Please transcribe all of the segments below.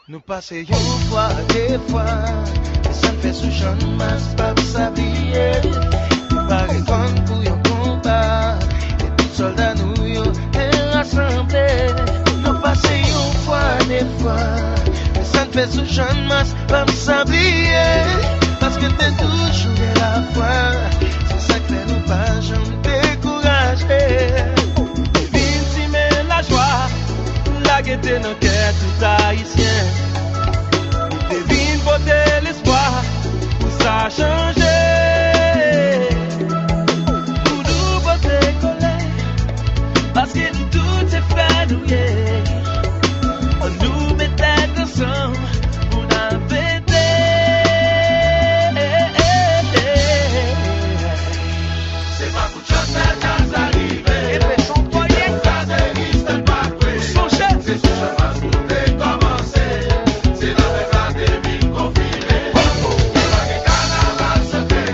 Nous passons une fois, deux fois, et ça me fait sous champ, mas pas s'habiller. Nous parlons pour un combat, et tout soldat nous y rassemblés. Nous passons une fois, deux fois, et ça me fait sous champ, mas pas s'habiller. Parce que t'es toujours de la foi, c'est ça que fait nous pas jamais décourager. Vine si mais la joie, la gaieté dans le cœur tout haïtien. Devine voter l'espoir pour ça changer. Pour nous voter colère, parce que nous tous c'est frères nous, yeah. On nous mettait ensemble pour nous fêter. C'est pas pour chasser dans arriver. Et puis son foyer, ça n'existe pas. Son chef, c'est son chef à souder commencer. C'est la avec la débile confirmée. La carnaval se fait.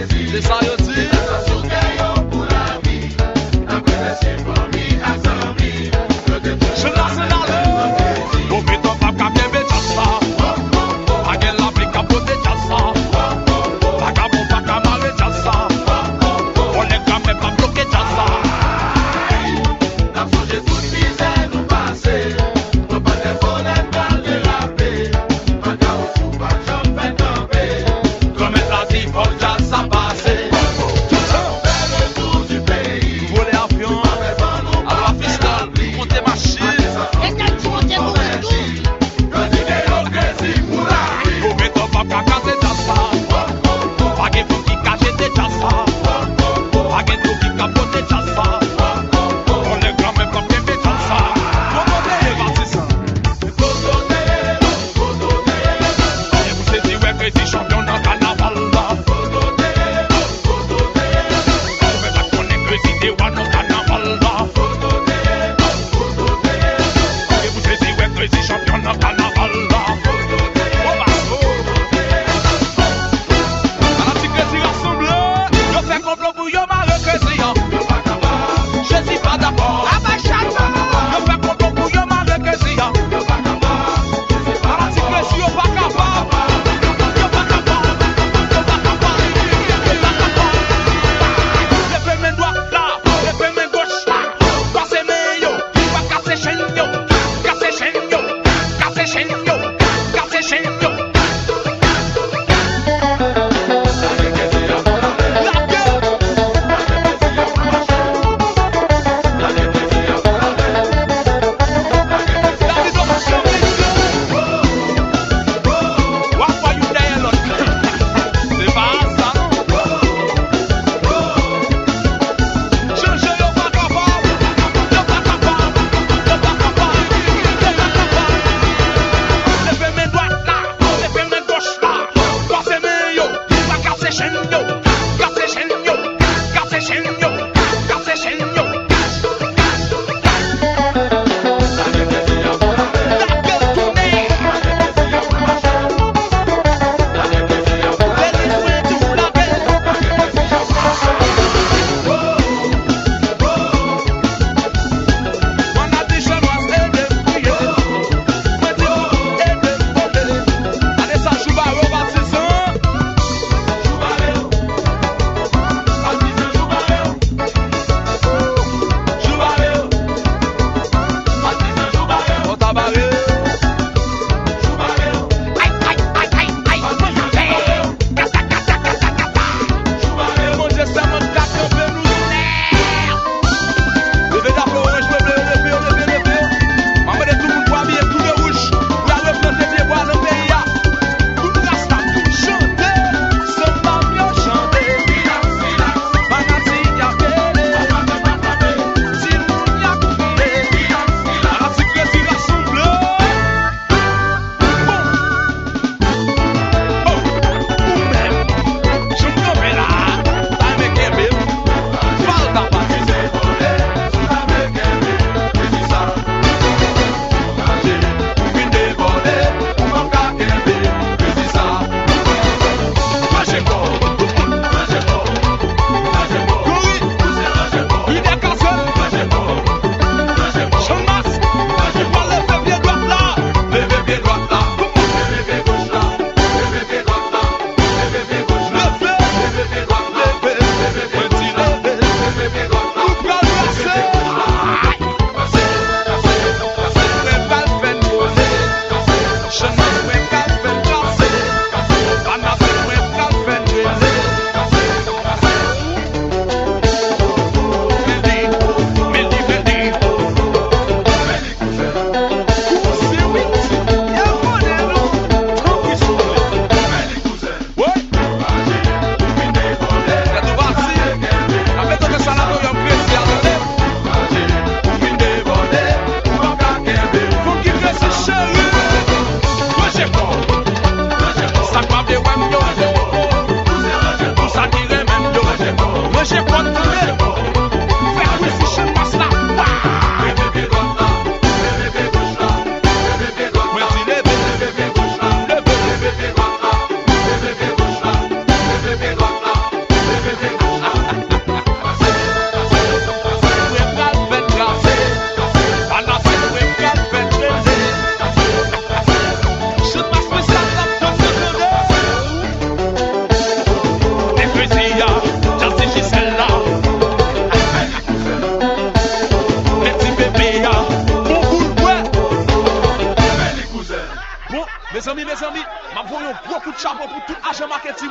mes amis, m'a voyé un gros coup de chapeau pour tout agent marketing.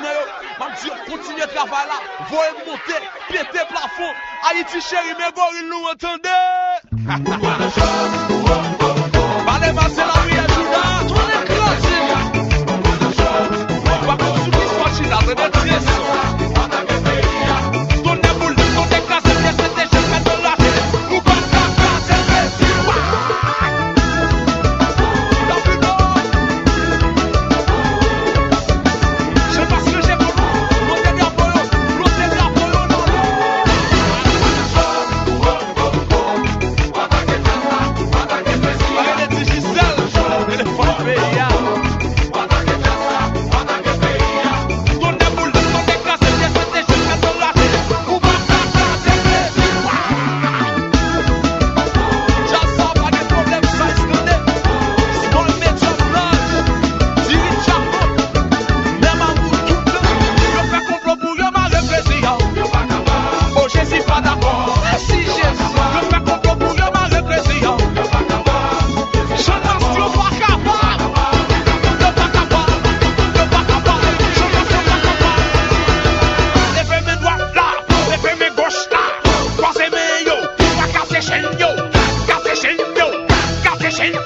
M'a dit, continuez le travail là, voyez monter, péter plafond. Haïti chéri, mes gorilles nous entendez. Allez, c'est la vie à Juda, tout est classique. On va continuer ce match là, c'est très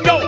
Yo,